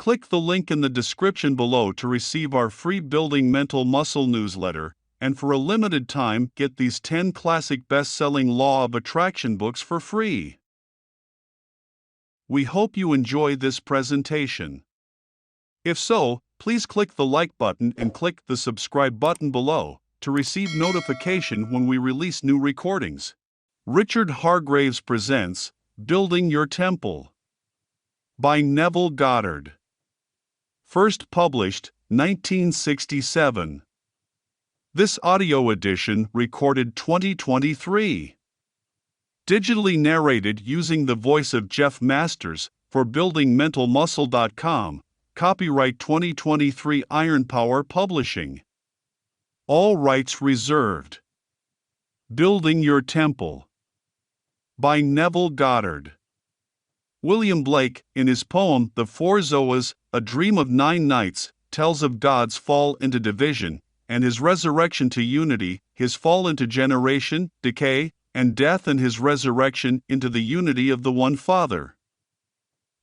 Click the link in the description below to receive our free Building Mental Muscle newsletter, and for a limited time get these 10 classic best-selling Law of Attraction books for free. We hope you enjoy this presentation. If so, please click the like button and click the subscribe button below to receive notification when we release new recordings. Richard Hargraves presents Building Your Temple by Neville Goddard. First published 1967. This audio edition recorded 2023. Digitally narrated using the voice of Jeff Masters for buildingmentalmuscle.com. Copyright 2023 Iron Power Publishing. All rights reserved. Building Your Temple by Neville Goddard. William Blake, in his poem The Four Zoas, A Dream of 9 Nights, tells of God's fall into division, and his resurrection to unity, his fall into generation, decay, and death, and his resurrection into the unity of the one Father.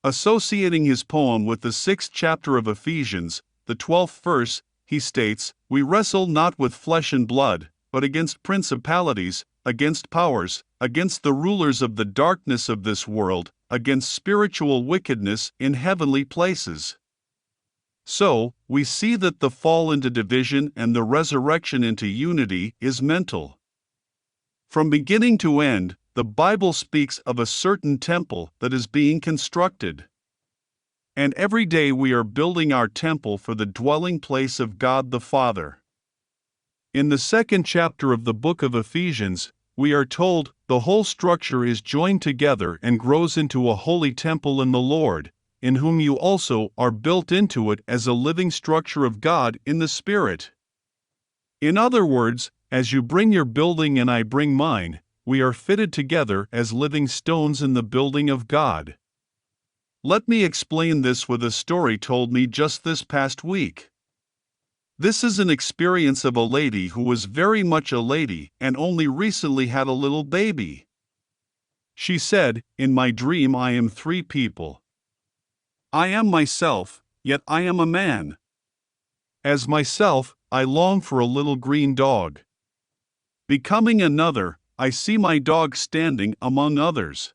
Associating his poem with the 6th chapter of Ephesians, the 12th verse, he states, "We wrestle not with flesh and blood, but against principalities, against powers, against the rulers of the darkness of this world, against spiritual wickedness in heavenly places." So, we see that the fall into division and the resurrection into unity is mental. From beginning to end, the Bible speaks of a certain temple that is being constructed. And every day we are building our temple for the dwelling place of God the Father. In the 2nd chapter of the Book of Ephesians, we are told, "The whole structure is joined together and grows into a holy temple in the Lord, in whom you also are built into it as a living structure of God in the Spirit." In other words, as you bring your building and I bring mine, we are fitted together as living stones in the building of God. Let me explain this with a story told me just this past week. This is an experience of a lady who was very much a lady and only recently had a little baby. She said, "In my dream I am 3 people. I am myself, yet I am a man. As myself, I long for a little green dog. Becoming another, I see my dog standing among others.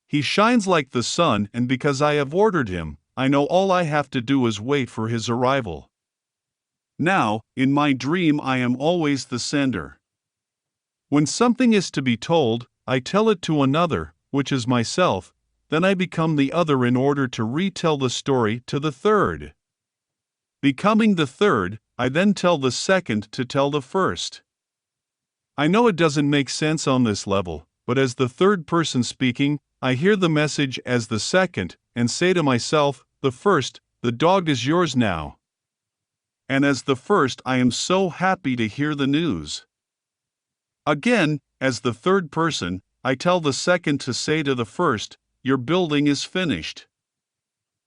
He shines like the sun, and because I have ordered him, I know all I have to do is wait for his arrival. Now, in my dream I am always the sender. When something is to be told, I tell it to another, which is myself, then I become the other in order to retell the story to the third. Becoming the third, I then tell the second to tell the first. I know it doesn't make sense on this level, but as the third person speaking, I hear the message as the second, and say to myself, the first, the dog is yours now. And as the first, I am so happy to hear the news. Again, as the third person, I tell the second to say to the first, your building is finished.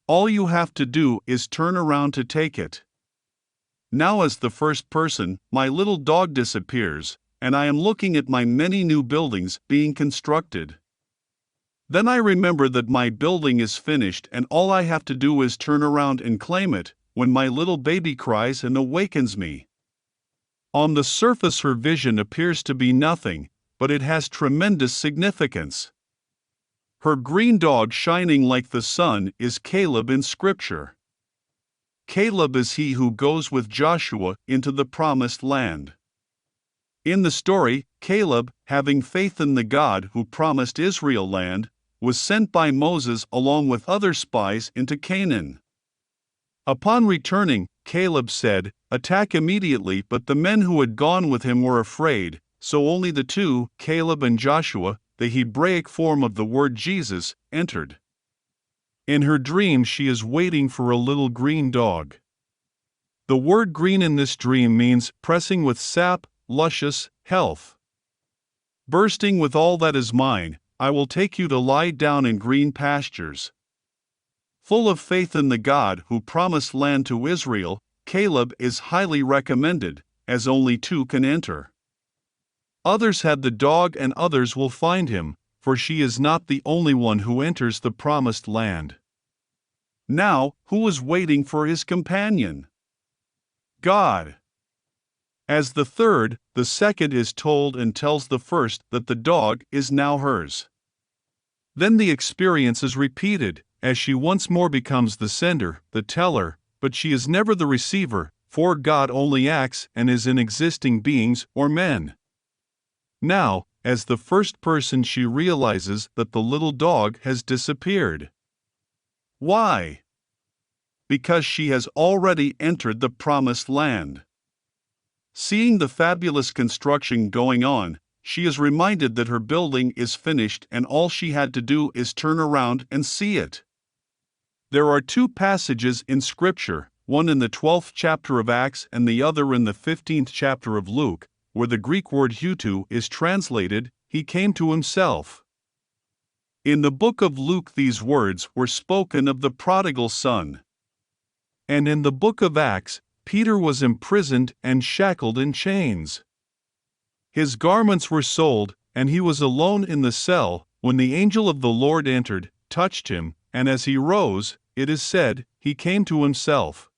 All you have to do is turn around to take it. Now as the first person, my little dog disappears, and I am looking at my many new buildings being constructed. Then I remember that my building is finished and all I have to do is turn around and claim it, when my little baby cries and awakens me. On the surface her vision appears to be nothing, but it has tremendous significance. Her green dog shining like the sun is Caleb in Scripture. Caleb is he who goes with Joshua into the promised land. In the story, Caleb, having faith in the God who promised Israel land, was sent by Moses along with other spies into Canaan. Upon returning, Caleb said, "Attack immediately," but the men who had gone with him were afraid, so only the 2, Caleb and Joshua, the Hebraic form of the word Jesus, entered. In her dream she is waiting for a little green dog. The word green in this dream means pressing with sap, luscious, health. Bursting with all that is mine, I will take you to lie down in green pastures. Full of faith in the God who promised land to Israel, Caleb is highly recommended, as only 2 can enter. Others had the dog and others will find him, for she is not the only one who enters the promised land. Now, who was waiting for his companion? God. As the third, the second is told and tells the first that the dog is now hers. Then the experience is repeated, as she once more becomes the sender, the teller, but she is never the receiver, for God only acts and is in existing beings or men. Now, as the first person, she realizes that the little dog has disappeared. Why? Because she has already entered the promised land. Seeing the fabulous construction going on, she is reminded that her building is finished and all she had to do is turn around and see it. There are two passages in Scripture, one in the 12th chapter of Acts and the other in the 15th chapter of Luke, where the Greek word hutu is translated, "he came to himself." In the book of Luke these words were spoken of the prodigal son. And in the book of Acts, Peter was imprisoned and shackled in chains. His garments were sold, and he was alone in the cell, when the angel of the Lord entered, touched him, and as he rose, it is said, he came to himself.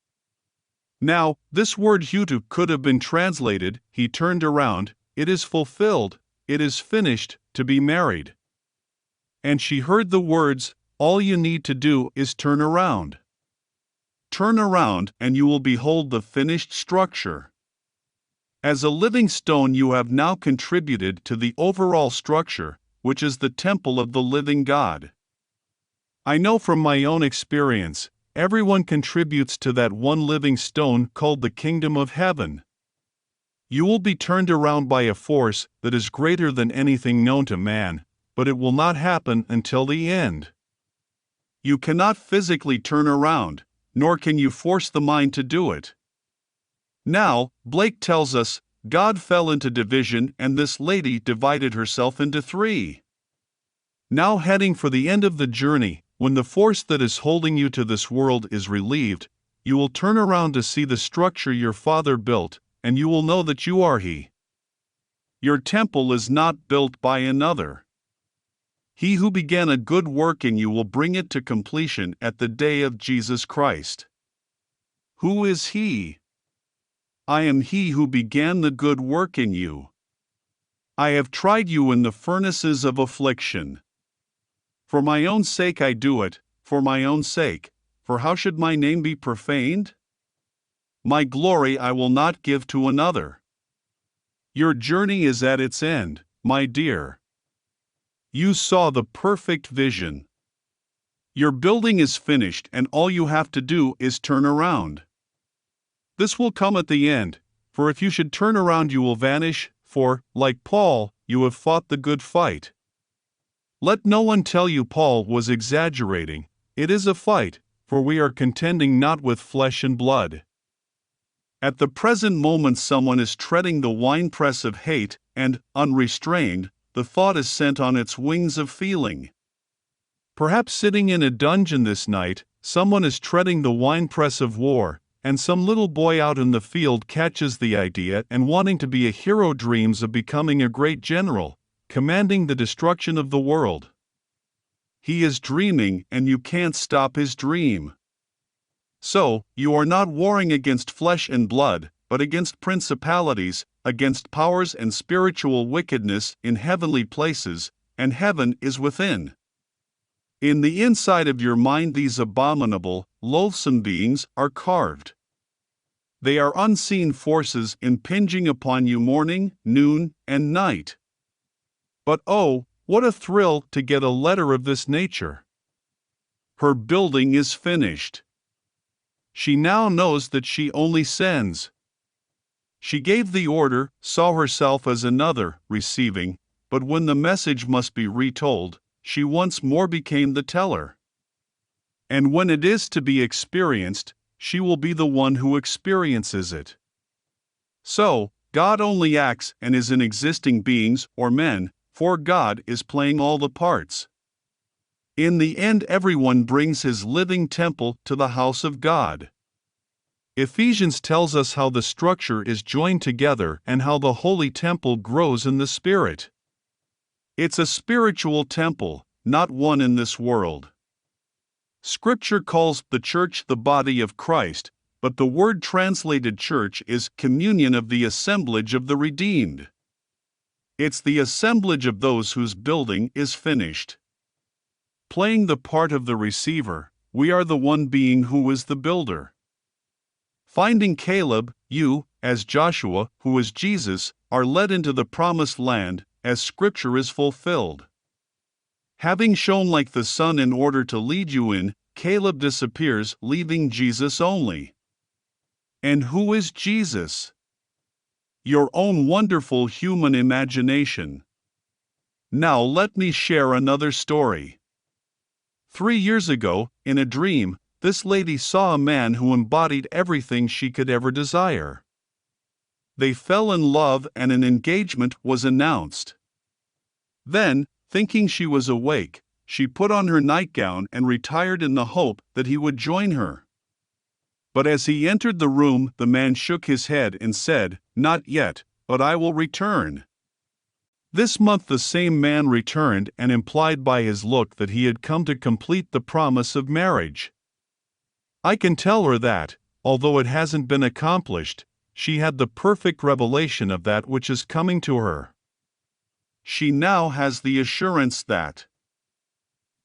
Now, this word hutu could have been translated, he turned around, it is fulfilled, it is finished, to be married. And she heard the words, all you need to do is turn around. Turn around and you will behold the finished structure. As a living stone you have now contributed to the overall structure, which is the temple of the living God. I know from my own experience, everyone contributes to that one living stone called the kingdom of heaven. You will be turned around by a force that is greater than anything known to man, but it will not happen until the end. You cannot physically turn around, nor can you force the mind to do it. Now, Blake tells us, God fell into division and this lady divided herself into three. Now heading for the end of the journey, when the force that is holding you to this world is relieved, you will turn around to see the structure your Father built, and you will know that you are He. Your temple is not built by another. He who began a good work in you will bring it to completion at the day of Jesus Christ. Who is He? I am He who began the good work in you. I have tried you in the furnaces of affliction. For my own sake I do it, for my own sake, for how should my name be profaned? My glory I will not give to another. Your journey is at its end, my dear. You saw the perfect vision. Your building is finished and all you have to do is turn around. This will come at the end, for if you should turn around you will vanish, for, like Paul, you have fought the good fight. Let no one tell you Paul was exaggerating, it is a fight, for we are contending not with flesh and blood. At the present moment someone is treading the winepress of hate, and, unrestrained, the thought is sent on its wings of feeling. Perhaps sitting in a dungeon this night, someone is treading the winepress of war, and some little boy out in the field catches the idea and wanting to be a hero dreams of becoming a great general, commanding the destruction of the world. He is dreaming and you can't stop his dream. So, you are not warring against flesh and blood, but against principalities, against powers and spiritual wickedness in heavenly places, and heaven is within. In the inside of your mind these abominable, loathsome beings are carved. They are unseen forces impinging upon you morning, noon, and night. But oh, what a thrill to get a letter of this nature. Her building is finished. She now knows that she only sends. She gave the order, saw herself as another, receiving, but when the message must be retold, she once more became the teller. And when it is to be experienced, she will be the one who experiences it. So, God only acts and is in existing beings or men, for God is playing all the parts. In the end everyone brings his living temple to the house of God. Ephesians tells us how the structure is joined together and how the holy temple grows in the Spirit. It's a spiritual temple, not one in this world. Scripture calls the church the body of Christ, but the word translated church is communion of the assemblage of the redeemed. It's the assemblage of those whose building is finished. Playing the part of the receiver, we are the one being who is the builder. Finding Caleb, you, as Joshua, who is Jesus, are led into the promised land, as Scripture is fulfilled. Having shone like the sun in order to lead you in, Caleb disappears, leaving Jesus only. And who is Jesus? Your own wonderful human imagination. Now let me share another story. 3 years ago, in a dream, this lady saw a man who embodied everything she could ever desire. They fell in love and an engagement was announced. Then, thinking she was awake, she put on her nightgown and retired in the hope that he would join her. But as he entered the room, the man shook his head and said, "Not yet, but I will return." This month the same man returned and implied by his look that he had come to complete the promise of marriage. I can tell her that, although it hasn't been accomplished, she had the perfect revelation of that which is coming to her. She now has the assurance that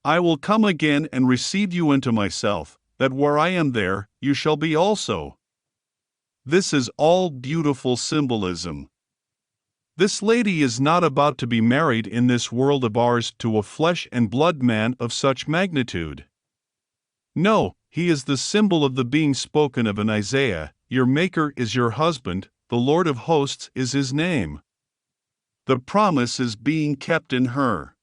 I will come again and receive you into myself, that where I am there, you shall be also. This is all beautiful symbolism. This lady is not about to be married in this world of ours to a flesh and blood man of such magnitude. No, he is the symbol of the being spoken of in Isaiah. Your Maker is your husband, the Lord of hosts is his name. The promise is being kept in her.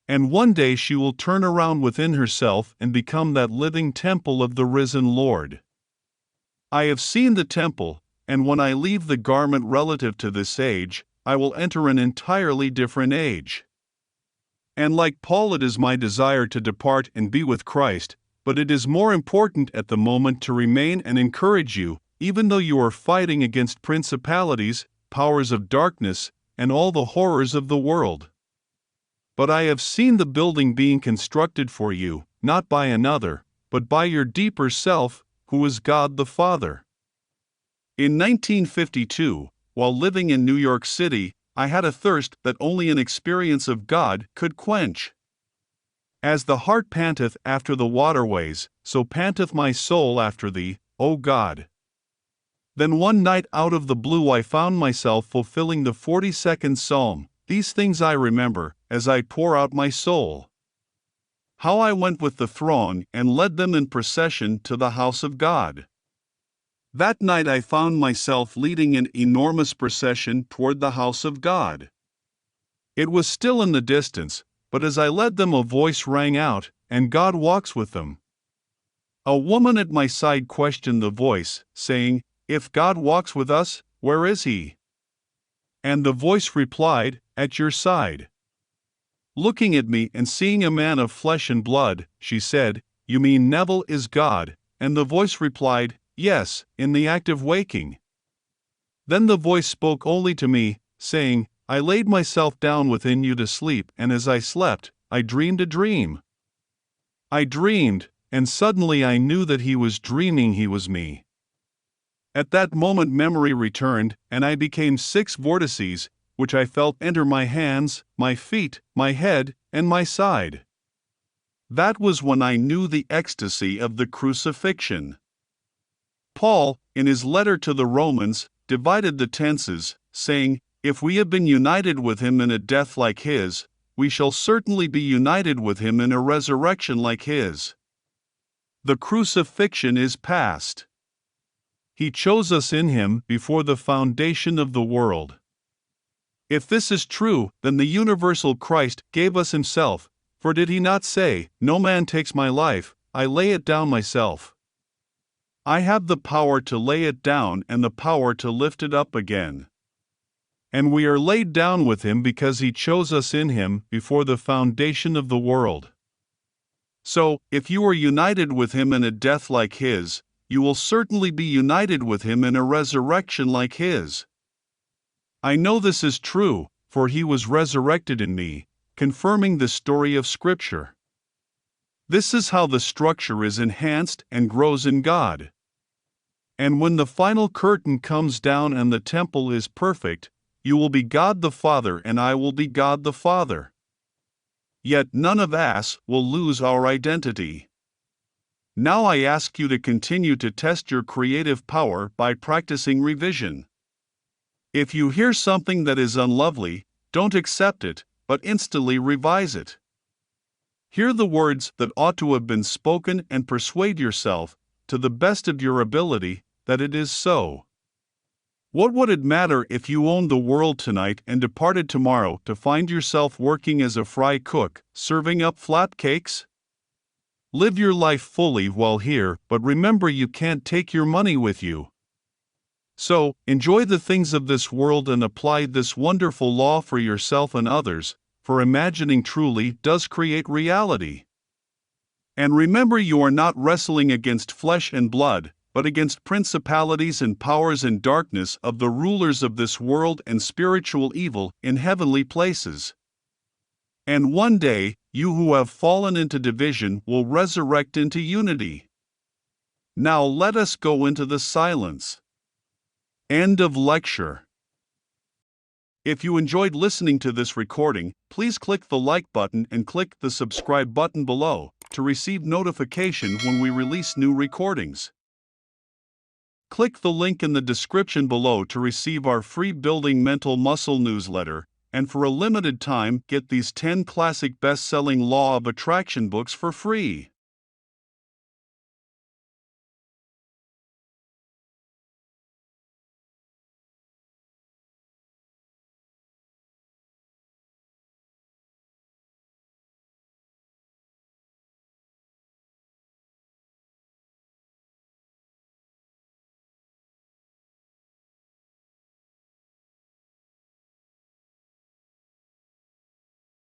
And one day she will turn around within herself and become that living temple of the risen Lord. I have seen the temple, and when I leave the garment relative to this age, I will enter an entirely different age. And like Paul, it is my desire to depart and be with Christ, but it is more important at the moment to remain and encourage you, even though you are fighting against principalities, powers of darkness, and all the horrors of the world. But I have seen the building being constructed for you, not by another, but by your deeper self, who is God the Father. In 1952, while living in New York City, I had a thirst that only an experience of God could quench. As the hart panteth after the waterways, so panteth my soul after thee, O God. Then one night out of the blue I found myself fulfilling the 42nd Psalm. These things I remember, as I pour out my soul. How I went with the throng and led them in procession to the house of God. That night I found myself leading an enormous procession toward the house of God. It was still in the distance, but as I led them a voice rang out, and God walks with them. A woman at my side questioned the voice, saying, "If God walks with us, where is he?" And the voice replied, "At your side." Looking at me and seeing a man of flesh and blood, she said, "You mean Neville is God?" And the voice replied, "Yes, in the act of waking." Then the voice spoke only to me, saying, "I laid myself down within you to sleep, and as I slept, I dreamed a dream." I dreamed, and suddenly I knew that he was dreaming he was me. At that moment memory returned, and I became 6 vortices, which I felt enter my hands, my feet, my head, and my side. That was when I knew the ecstasy of the crucifixion. Paul, in his letter to the Romans, divided the tenses, saying, "If we have been united with him in a death like his, we shall certainly be united with him in a resurrection like his." The crucifixion is past. He chose us in him before the foundation of the world. If this is true, then the universal Christ gave us himself, for did he not say, "No man takes my life, I lay it down myself"? I have the power to lay it down and the power to lift it up again. And we are laid down with him because he chose us in him before the foundation of the world. So, if you are united with him in a death like his, you will certainly be united with him in a resurrection like his. I know this is true, for he was resurrected in me, confirming the story of Scripture. This is how the structure is enhanced and grows in God. And when the final curtain comes down and the temple is perfect, you will be God the Father and I will be God the Father. Yet none of us will lose our identity. Now I ask you to continue to test your creative power by practicing revision. If you hear something that is unlovely, don't accept it, but instantly revise it. Hear the words that ought to have been spoken and persuade yourself, to the best of your ability, that it is so. What would it matter if you owned the world tonight and departed tomorrow to find yourself working as a fry cook, serving up flat cakes? Live your life fully while here, but remember you can't take your money with you. So, enjoy the things of this world and apply this wonderful law for yourself and others, for imagining truly does create reality. And remember you are not wrestling against flesh and blood, but against principalities and powers in darkness of the rulers of this world and spiritual evil in heavenly places. And one day, you who have fallen into division will resurrect into unity. Now let us go into the silence. End of lecture. If you enjoyed listening to this recording, please click the like button and click the subscribe button below to receive notification when we release new recordings. Click the link in the description below to receive our free Building Mental Muscle newsletter, and for a limited time get these 10 classic best-selling Law of Attraction books for free.